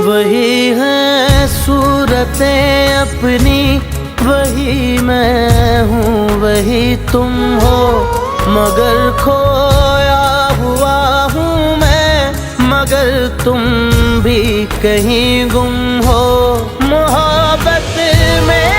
वही है सूरतें अपनी, वही मैं हूँ वही तुम हो, मगर खोया हुआ हूँ मैं, मगर तुम भी कहीं गुम हो। मोहब्बत में